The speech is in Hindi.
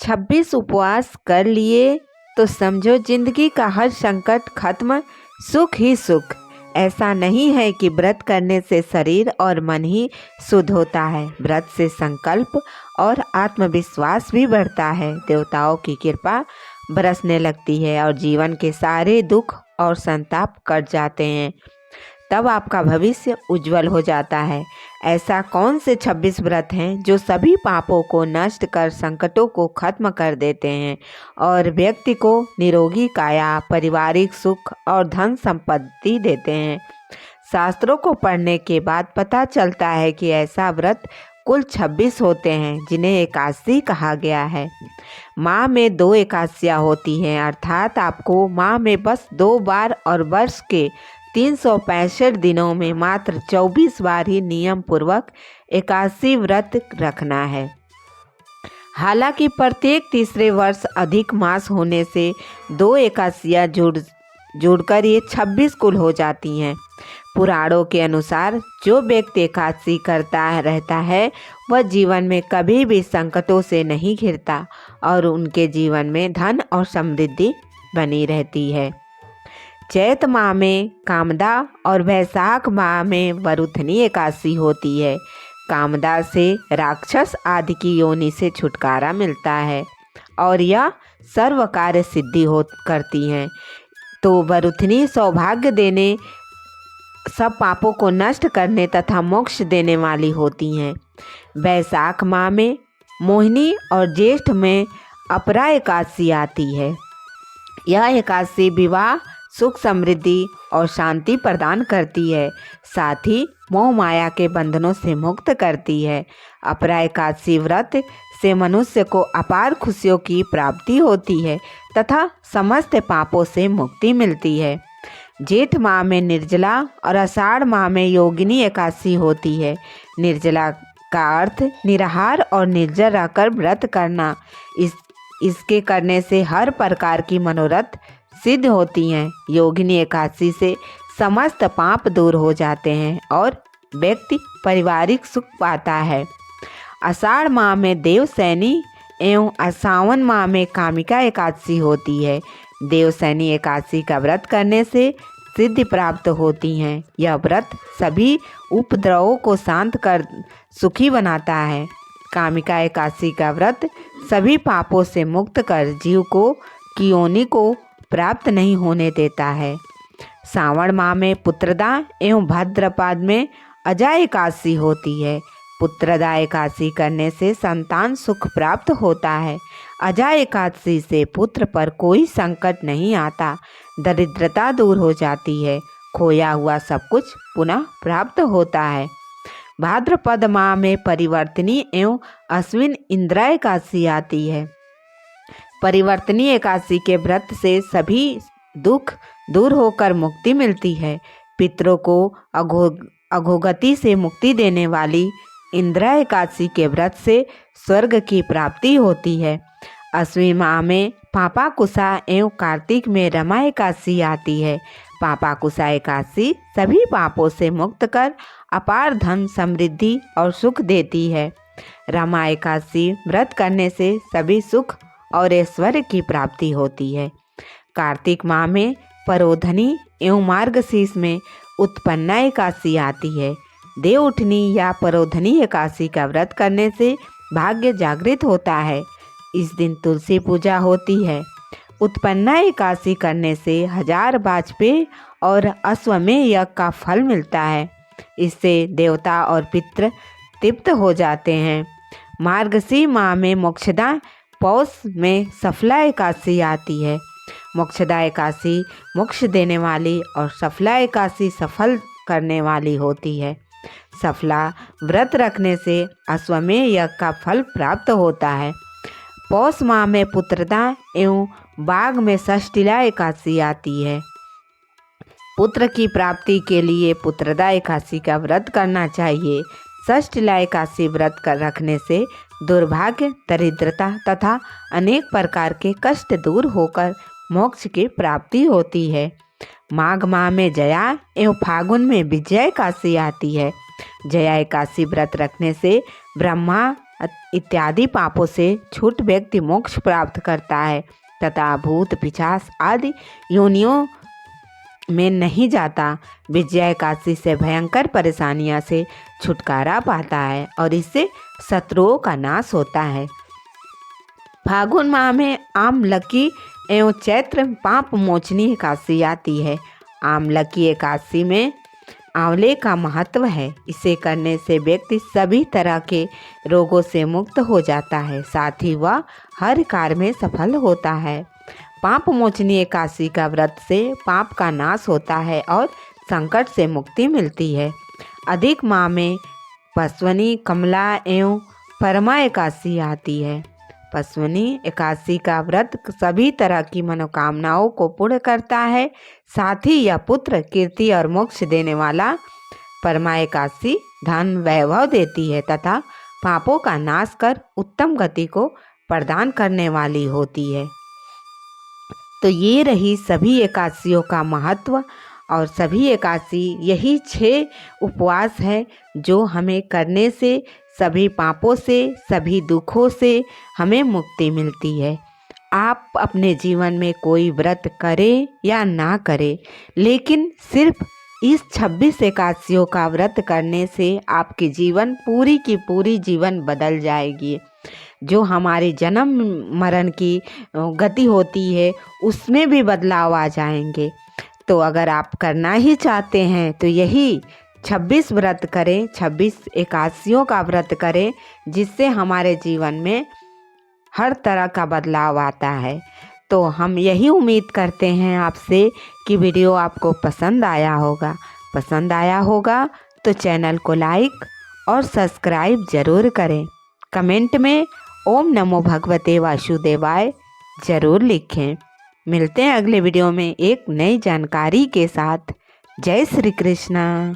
26 उपवास कर लिए तो समझो जिंदगी का हर संकट खत्म, सुख ही सुख। ऐसा नहीं है कि व्रत करने से शरीर और मन ही शुद्ध होता है, व्रत से संकल्प और आत्मविश्वास भी बढ़ता है। देवताओं की कृपा बरसने लगती है और जीवन के सारे दुख और संताप कट जाते हैं। तब आपका भविष्य उज्जवल हो जाता है। ऐसा कौन से 26 व्रत हैं जो सभी पापों को नष्ट कर संकटों को खत्म कर देते हैं और व्यक्ति को निरोगी काया, पारिवारिक सुख और धन संपत्ति देते हैं। शास्त्रों को पढ़ने के बाद पता चलता है कि ऐसा व्रत कुल 26 होते हैं जिन्हें एकादशी कहा गया है। माह में 2 एकादशियाँ होती हैं, अर्थात आपको माह में बस 2 बार और वर्ष के 365 दिनों में मात्र 24 बार ही नियम पूर्वक एकादशी व्रत रखना है। हालांकि प्रत्येक तीसरे वर्ष अधिक मास होने से 2 एकादशियाँ जुड़कर ये 26 कुल हो जाती हैं। पुराणों के अनुसार जो व्यक्ति एकादशी करता रहता है वह जीवन में कभी भी संकटों से नहीं घिरता और उनके जीवन में धन और समृद्धि बनी रहती है। चैत माह में कामदा और वैशाख माह में वरुथनी एकादशी होती है। कामदा से राक्षस आदि की योनि से छुटकारा मिलता है और यह सर्व कार्य सिद्धि करती हैं। तो वरुथनी सौभाग्य देने, सब पापों को नष्ट करने तथा मोक्ष देने वाली होती हैं। वैशाख माह में मोहिनी और ज्येष्ठ में अपरा एकादशी आती है। यह एकादशी विवाह, सुख, समृद्धि और शांति प्रदान करती है, साथ ही मोह माया के बंधनों से मुक्त करती है। अपरा एकादशी व्रत से मनुष्य को अपार खुशियों की प्राप्ति होती है तथा समस्त पापों से मुक्ति मिलती है। जेठ माह में निर्जला और आषाढ़ माह में योगिनी एकादशी होती है। निर्जला का अर्थ निराहार और निर्जल रहकर व्रत करना। इसके करने से हर प्रकार की मनोरथ सिद्ध होती हैं। योगिनी एकादशी से समस्त पाप दूर हो जाते हैं और व्यक्ति पारिवारिक सुख पाता है। आषाढ़ माह में देवसैनी एवं सावन माह में कामिका एकादशी होती है। देवसैनी एकादशी का व्रत करने से सिद्धि प्राप्त होती हैं। यह व्रत सभी उपद्रवों को शांत कर सुखी बनाता है। कामिका एकादशी का व्रत सभी पापों से मुक्त कर जीव को योनि को प्राप्त नहीं होने देता है। सावन माह में पुत्रदा एवं भाद्रपद में अजा एकादशी होती है। पुत्रदा एकादशी करने से संतान सुख प्राप्त होता है। अजा एकादशी से पुत्र पर कोई संकट नहीं आता, दरिद्रता दूर हो जाती है, खोया हुआ सब कुछ पुनः प्राप्त होता है। भाद्रपद माह में परिवर्तनी एवं अश्विन इंद्रा एकादशी आती है। परिवर्तनी एकादशी के व्रत से सभी दुख दूर होकर मुक्ति मिलती है। पितरों को अधोगति से मुक्ति देने वाली इंदिरा एकादशी के व्रत से स्वर्ग की प्राप्ति होती है। अश्विन माह में पापाकुशा एवं कार्तिक में रमा एकादशी आती है। पापाकुशा एकादशी सभी पापों से मुक्त कर अपार धन, समृद्धि और सुख देती है। रमा एकादशी व्रत करने से सभी सुख और ऐश्वर्य की प्राप्ति होती है। कार्तिक माह में परोधनी एवं मार्गशीर्ष में उत्पन्ना एकादशी आती है। देवउठनी या परोधनी एकादशी का व्रत करने से भाग्य जागृत होता है। इस दिन तुलसी पूजा होती है। उत्पन्ना एकादशी करने से 1000 वाजपेय और अश्वमेध यज्ञ का फल मिलता है। इससे देवता और पितृ तृप्त हो जाते हैं। मार्गशीर्ष माह में मोक्षदा, पौष में सफला एकादशी आती है। मोक्षदा एकादशी मोक्ष देने वाली और सफला एकादशी सफल करने वाली होती है। सफला व्रत रखने से अश्वमेध यज्ञ का फल प्राप्त होता है। पौष माह में पुत्रदा एवं बाघ में षष्ठीला एकादशी आती है। पुत्र की प्राप्ति के लिए पुत्रदा एकादशी का व्रत करना चाहिए। षष्ठीला एकादशी व्रत कर रखने से दुर्भाग्य, दरिद्रता तथा अनेक प्रकार के कष्ट दूर होकर मोक्ष की प्राप्ति होती है। माघ माह में जया एवं फागुन में विजया एकादशी आती है। जया एकादशी व्रत रखने से ब्रह्मा, इत्यादि पापों से छूट व्यक्ति मोक्ष प्राप्त करता है तथा भूत पिशाच आदि योनियों में नहीं जाता। विजया एकादशी से भयंकर परेशानियों से छुटकारा पाता है और इससे शत्रुओं का नाश होता है। फागुन माह में आमलकी एवं चैत्र पाप मोचनी एकादशी आती है। आमलकी एकादशी में आंवले का महत्व है। इसे करने से व्यक्ति सभी तरह के रोगों से मुक्त हो जाता है, साथ ही वह हर कार्य में सफल होता है। पाप मोचनी एकादशी का व्रत से पाप का नाश होता है और संकट से मुक्ति मिलती है। अधिक माह में पश्वनी, कमला एवं परमा एकादशी आती है। पश्वनी एकादशी का व्रत सभी तरह की मनोकामनाओं को पूर्ण करता है, साथ ही यह पुत्र, कीर्ति और मोक्ष देने वाला परमा एकादशी धन वैभव देती है तथा पापों का नाश कर उत्तम गति को प्रदान करने वाली होती है। तो ये रही सभी एकादशियों का महत्व और सभी एकादशी यही 6 उपवास है जो हमें करने से सभी पापों से, सभी दुखों से हमें मुक्ति मिलती है। आप अपने जीवन में कोई व्रत करें या ना करें, लेकिन सिर्फ इस 26 एकादशियों का व्रत करने से आपकी जीवन पूरी की पूरी जीवन बदल जाएगी। जो हमारे जन्म मरण की गति होती है उसमें भी बदलाव आ जाएंगे। तो अगर आप करना ही चाहते हैं तो यही 26 व्रत करें, 26 एकादशियों का व्रत करें, जिससे हमारे जीवन में हर तरह का बदलाव आता है। तो हम यही उम्मीद करते हैं आपसे कि वीडियो आपको पसंद आया होगा। पसंद आया होगा तो चैनल को लाइक और सब्सक्राइब ज़रूर करें। कमेंट में ओम नमो भगवते वासुदेवाय ज़रूर लिखें। मिलते हैं अगले वीडियो में एक नई जानकारी के साथ। जय श्री कृष्ण।